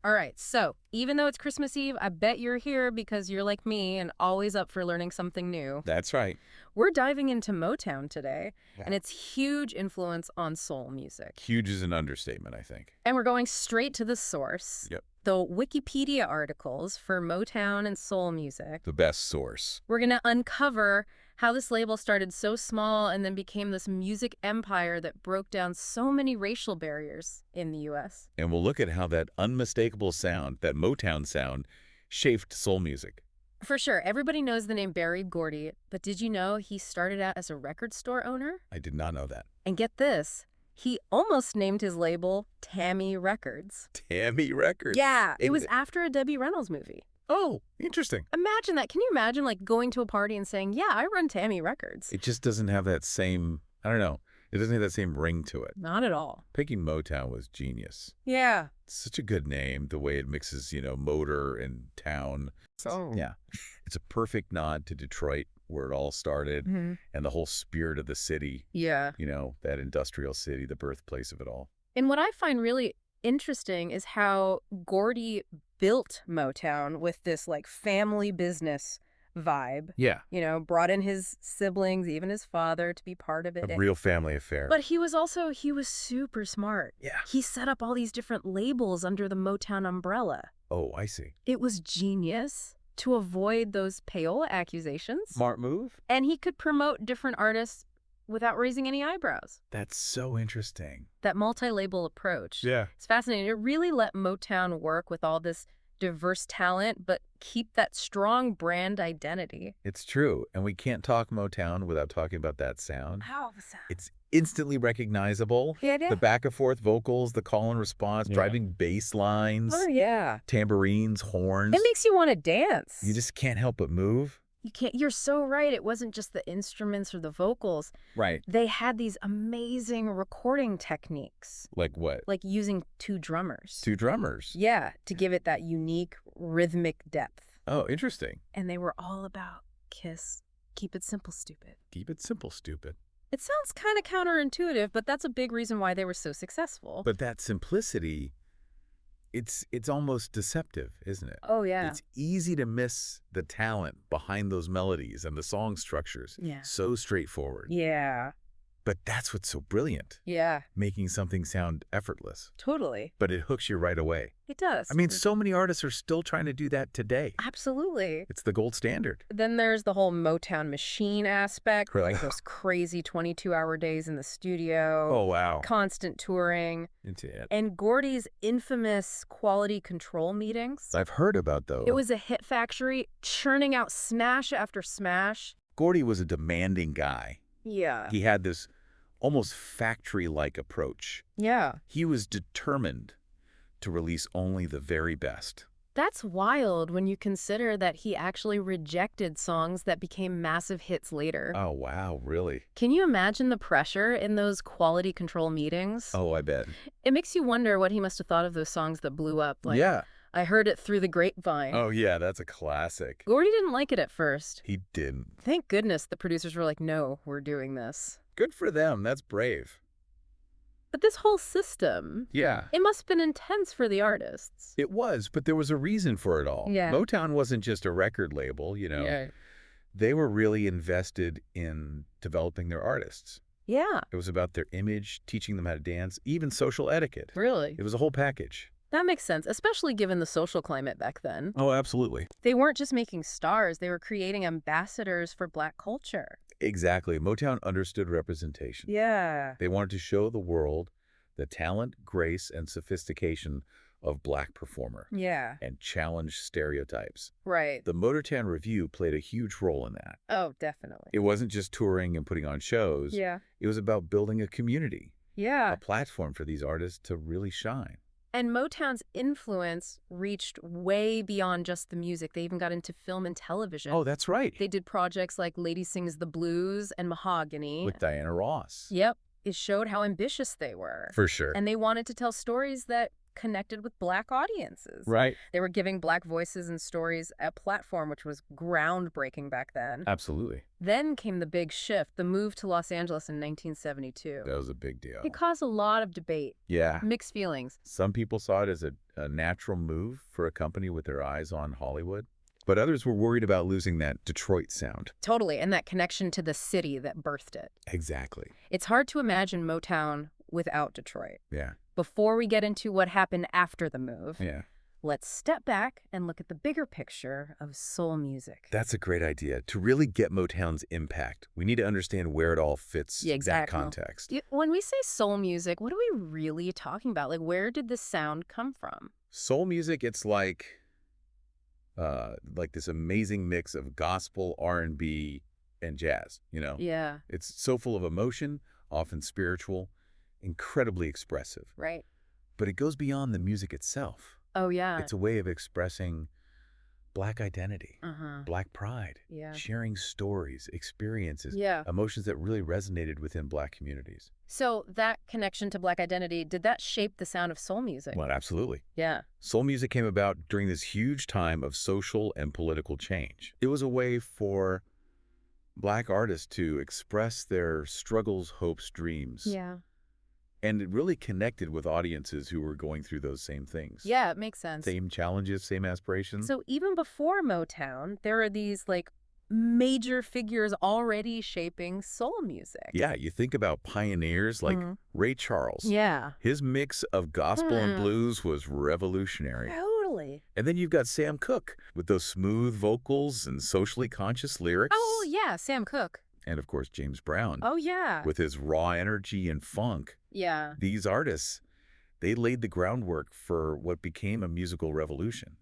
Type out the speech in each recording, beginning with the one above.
All right, so even though it's Christmas Eve, I bet you're here because you're like me and always up for learning something new. That's right. We're diving into Motown today, Yeah. and its huge influence on soul music. Huge is an understatement, I think. And we're going straight to the source. Yep. The Wikipedia articles for Motown and soul music. The best source. We're going to uncover how this label started so small and then became this music empire that broke down so many racial barriers in the U.S. And we'll look at how that unmistakable sound, that Motown sound, shaped soul music. For sure, everybody knows the name Berry Gordy, but did you know he started out as a record store owner? I did not know that. And get this, he almost named his label Tammy Records. Tammy Records. Yeah, it was after a Debbie Reynolds movie. Oh, interesting. Imagine that. Can you imagine, like, going to a party and saying, yeah, I run Tammy Records? It just doesn't have that same, I don't know, it doesn't have that same ring to it. Not at all. Picking Motown was genius. Yeah. It's such a good name, the way it mixes, motor and town. So. Yeah. It's a perfect nod to Detroit, where it all started, and the whole spirit of the city. Yeah. That industrial city, the birthplace of it all. And what I find really interesting is how Gordy built Motown with this, like, family business vibe. Yeah. Brought in his siblings, even his father, to be part of it. A real family affair. But he was super smart. Yeah. He set up all these different labels under the Motown umbrella. Oh, I see. It was genius to avoid those payola accusations. Smart move. And he could promote different artists without raising any eyebrows. That's so interesting. That multi-label approach. Yeah. It's fascinating. It really let Motown work with all this diverse talent, but keep that strong brand identity. It's true. And we can't talk Motown without talking about that sound. How the sound? It's instantly recognizable. Yeah. The back and forth vocals, the call and response, driving bass lines. Oh, yeah. Tambourines, horns. It makes you want to dance. You just can't help but move. You can't. You're so right. It wasn't just the instruments or the vocals. Right. They had these amazing recording techniques. Like what? Like using two drummers. Two drummers. Yeah, to give it that unique rhythmic depth. Oh, interesting. And they were all about Kiss. Keep it simple, stupid. Keep it simple, stupid. It sounds kind of counterintuitive, but that's a big reason why they were so successful. But that simplicity, it's almost deceptive, isn't it? Oh, yeah. It's easy to miss the talent behind those melodies and the song structures. Yeah. So straightforward. Yeah. But that's what's so brilliant. Yeah. Making something sound effortless. Totally. But it hooks you right away. It does. I mean, so many artists are still trying to do that today. Absolutely. It's the gold standard. Then there's the whole Motown machine aspect, Really? like those crazy 22-hour days in the studio. Oh, wow. Constant touring. Into it. And Gordy's infamous quality control meetings. I've heard about those. It was a hit factory churning out smash after smash. Gordy was a demanding guy. Yeah. He had this almost factory-like approach. Yeah. He was determined to release only the very best. That's wild when you consider that he actually rejected songs that became massive hits later. Oh, wow, really? Can you imagine the pressure in those quality control meetings? Oh, I bet. It makes you wonder what he must have thought of those songs that blew up. Like, yeah. I heard it through the grapevine. Oh, yeah, that's a classic. Gordy didn't like it at first. He didn't. Thank goodness the producers were like, no, we're doing this. Good for them. That's brave. But this whole system, Yeah. it must have been intense for the artists. It was, but there was a reason for it all. Yeah. Motown wasn't just a record label, Yeah. They were really invested in developing their artists. Yeah. It was about their image, teaching them how to dance, even social etiquette. Really? It was a whole package. That makes sense, especially given the social climate back then. Oh, absolutely. They weren't just making stars, they were creating ambassadors for Black culture. Exactly. Motown understood representation. Yeah. They wanted to show the world the talent, grace, and sophistication of Black performer Yeah. and challenge stereotypes. Right. The Motown Revue played a huge role in that. Oh, definitely. It wasn't just touring and putting on shows. Yeah. It was about building a community, Yeah. a platform for these artists to really shine. And Motown's influence reached way beyond just the music. They even got into film and television. Oh, that's right. They did projects like Lady Sings the Blues and Mahogany. With Diana Ross. Yep. It showed how ambitious they were. For sure. And they wanted to tell stories that connected with Black audiences. Right. They were giving Black voices and stories a platform, which was groundbreaking back then. Absolutely. Then came the big shift, the move to Los Angeles in 1972. That was a big deal. It caused a lot of debate, Yeah. mixed feelings. Some people saw it as a natural move for a company with their eyes on Hollywood, but others were worried about losing that Detroit sound. Totally, and that connection to the city that birthed it. Exactly. It's hard to imagine Motown without Detroit. Yeah. Before we get into what happened after the move, Yeah. let's step back and look at the bigger picture of soul music. That's a great idea. To really get Motown's impact, we need to understand where it all fits Yeah, that exactly. context. When we say soul music, what are we really talking about? Like, where did this sound come from? Soul music, it's like this amazing mix of gospel, R&B, and jazz, you know? Yeah, It's so full of emotion, often spiritual, incredibly expressive. right. But it goes beyond the music itself. Oh, yeah. It's a way of expressing Black identity, Uh-huh. Black pride, Yeah. sharing stories, experiences, Yeah. emotions that really resonated within Black communities. So that connection to Black identity, did that shape the sound of soul music? Well, absolutely. Yeah. Soul music came about during this huge time of social and political change. It was a way for Black artists to express their struggles, hopes, dreams. Yeah. And it really connected with audiences who were going through those same things. Yeah, it makes sense. Same challenges, same aspirations. So even before Motown, there are these like major figures already shaping soul music. Yeah, you think about pioneers like Ray Charles. Yeah. His mix of gospel and blues was revolutionary. Totally. And then you've got Sam Cooke with those smooth vocals and socially conscious lyrics. Oh, yeah, Sam Cooke. And of course, James Brown Oh, yeah. with his raw energy and funk. Yeah. These artists, they laid the groundwork for what became a musical revolution.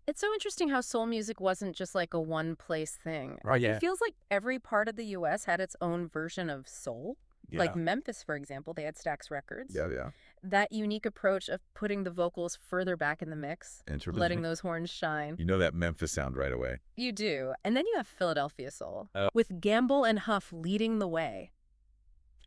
It's so interesting how soul music wasn't just like a one-place thing. Right, yeah. It feels like every part of the U.S. had its own version of soul. Yeah. Like Memphis, for example, they had Stax Records. Yeah. That unique approach of putting the vocals further back in the mix, Interesting. letting those horns shine. You know that Memphis sound right away. You do. And then you have Philadelphia soul, Oh. with Gamble and Huff leading the way.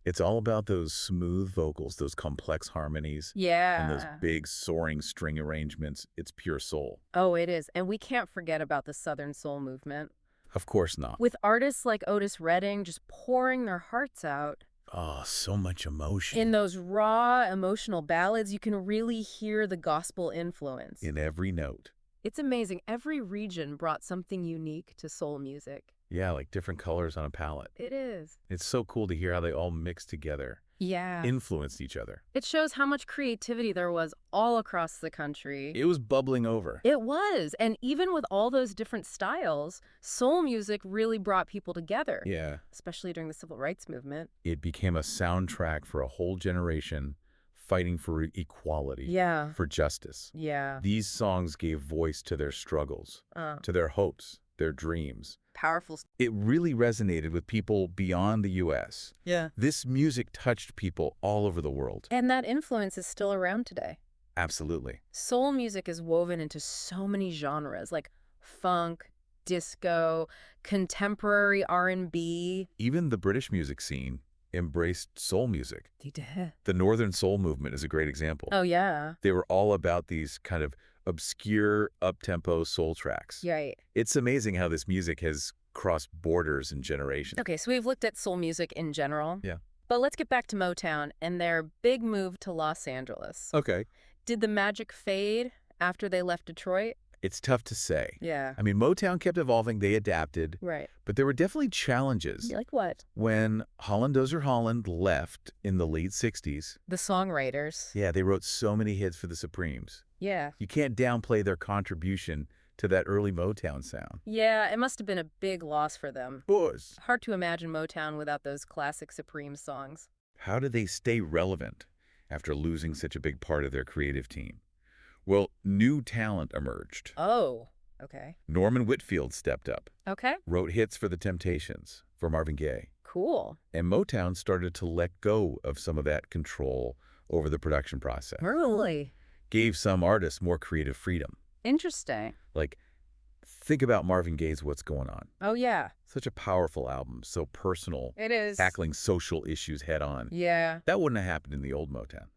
It's all about those smooth vocals, those complex harmonies, Yeah. and those big soaring string arrangements. It's pure soul. Oh, it is. And we can't forget about the Southern soul movement. Of course not. With artists like Otis Redding just pouring their hearts out. Oh, so much emotion. In those raw, emotional ballads, you can really hear the gospel influence. In every note. It's amazing. Every region brought something unique to soul music. Yeah, like different colors on a palette. It is. It's so cool to hear how they all mixed together, Yeah. influenced each other. It shows how much creativity there was all across the country. It was bubbling over. It was. And even with all those different styles, soul music really brought people together. Yeah. Especially during the civil rights movement. It became a soundtrack for a whole generation fighting for equality, Yeah. for justice. Yeah. These songs gave voice to their struggles, to their hopes, their dreams. Powerful. It really resonated with people beyond the U.S. Yeah. This music touched people all over the world. And that influence is still around today. Absolutely. Soul music is woven into so many genres like funk, disco, contemporary R&B. Even the British music scene embraced soul music. They did. The Northern Soul movement is a great example. Oh, yeah. They were all about these kind of obscure, up-tempo soul tracks. Right. It's amazing how this music has crossed borders and generations. Okay, so we've looked at soul music in general. Yeah. But let's get back to Motown and their big move to Los Angeles. Okay. Did the magic fade after they left Detroit? It's tough to say. Yeah. I mean, Motown kept evolving, they adapted, Right. but there were definitely challenges. Like what? When Holland Dozier Holland left in the late 60s, The songwriters. yeah, they wrote so many hits for the Supremes. Yeah. You can't downplay their contribution to that early Motown sound. Yeah, it must have been a big loss for them. Of course. Hard to imagine Motown without those classic Supreme songs. How did they stay relevant after losing such a big part of their creative team? Well, new talent emerged. Oh, okay. Norman Whitfield stepped up, Okay. wrote hits for The Temptations, for Marvin Gaye. Cool. And Motown started to let go of some of that control over the production process. Really? Gave some artists more creative freedom. Interesting. Like, think about Marvin Gaye's What's Going On. Oh, yeah. Such a powerful album, so personal, It is. tackling social issues head on. Yeah. That wouldn't have happened in the old Motown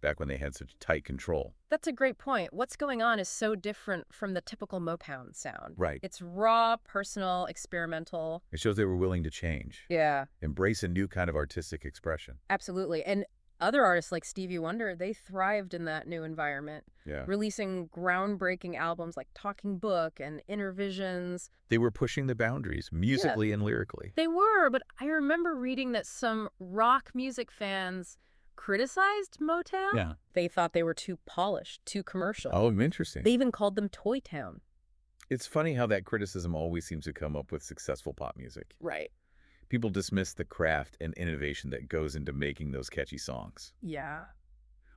back when they had such tight control. That's a great point. What's going on is so different from the typical Motown sound. Right. It's raw, personal, experimental. It shows they were willing to change, Yeah, embrace a new kind of artistic expression. absolutely. And other artists like Stevie Wonder, they thrived in that new environment, Yeah. releasing groundbreaking albums like Talking Book and Inner Visions. They were pushing the boundaries, musically and lyrically. They were, but I remember reading that some rock music fans criticized Motown. Yeah. They thought they were too polished, too commercial. Oh, interesting. They even called them Toy Town. It's funny how that criticism always seems to come up with successful pop music. Right. People dismiss the craft and innovation that goes into making those catchy songs. Yeah.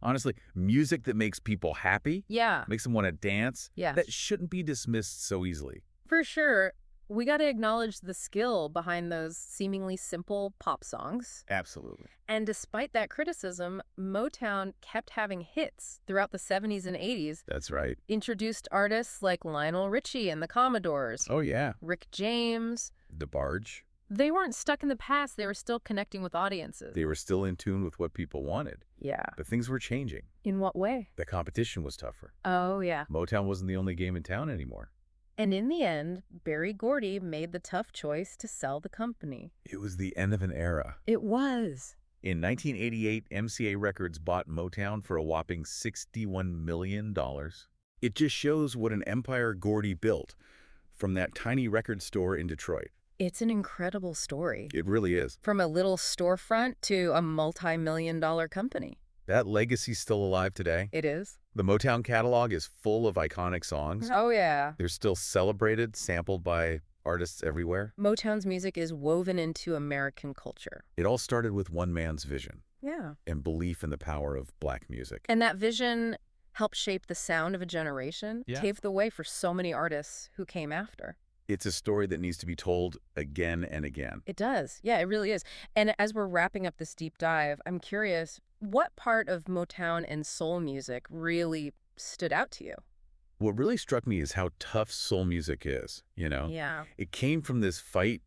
Honestly, music that makes people happy, Yeah. makes them want to dance, Yeah. that shouldn't be dismissed so easily. For sure. We got to acknowledge the skill behind those seemingly simple pop songs. Absolutely. And despite that criticism, Motown kept having hits throughout the 70s and 80s, That's right. introduced artists like Lionel Richie and the Commodores, Oh, yeah. Rick James. The Barge. They weren't stuck in the past. They were still connecting with audiences. They were still in tune with what people wanted. Yeah. But things were changing. In what way? The competition was tougher. Oh, yeah. Motown wasn't the only game in town anymore. And in the end, Berry Gordy made the tough choice to sell the company. It was the end of an era. It was. In 1988, MCA Records bought Motown for a whopping $61 million. It just shows what an empire Gordy built from that tiny record store in Detroit. It's an incredible story. It really is. From a little storefront to a multi-million-dollar company. That legacy's still alive today. It is. The Motown catalog is full of iconic songs. Oh, yeah. They're still celebrated, sampled by artists everywhere. Motown's music is woven into American culture. It all started with one man's vision Yeah. and belief in the power of black music. And that vision helped shape the sound of a generation, Yeah. paved the way for so many artists who came after. It's a story that needs to be told again and again. It does. Yeah, it really is. And as we're wrapping up this deep dive, I'm curious, what part of Motown and soul music really stood out to you? What really struck me is how tough soul music is, you know? Yeah. It came from this fight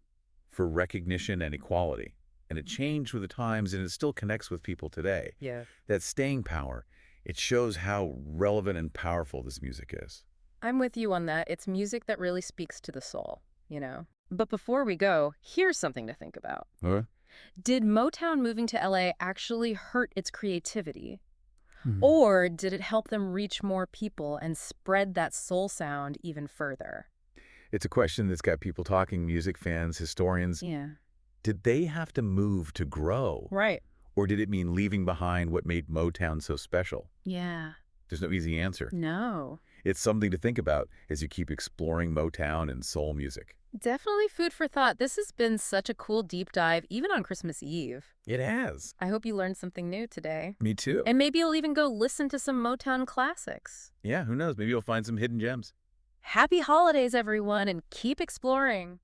for recognition and equality, and it changed with the times, and it still connects with people today. Yeah. That staying power, it shows how relevant and powerful this music is. I'm with you on that. It's music that really speaks to the soul, you know? But before we go, here's something to think about. Huh? Did Motown moving to LA actually hurt its creativity? Or did it help them reach more people and spread that soul sound even further? It's a question that's got people talking, music fans, historians. Yeah. Did they have to move to grow? Right. Or did it mean leaving behind what made Motown so special? Yeah. There's no easy answer. No. It's something to think about as you keep exploring Motown and soul music. Definitely food for thought. This has been such a cool deep dive, even on Christmas Eve. It has. I hope you learned something new today. Me too. And maybe you'll even go listen to some Motown classics. Yeah, who knows? Maybe you'll find some hidden gems. Happy holidays, everyone, and keep exploring.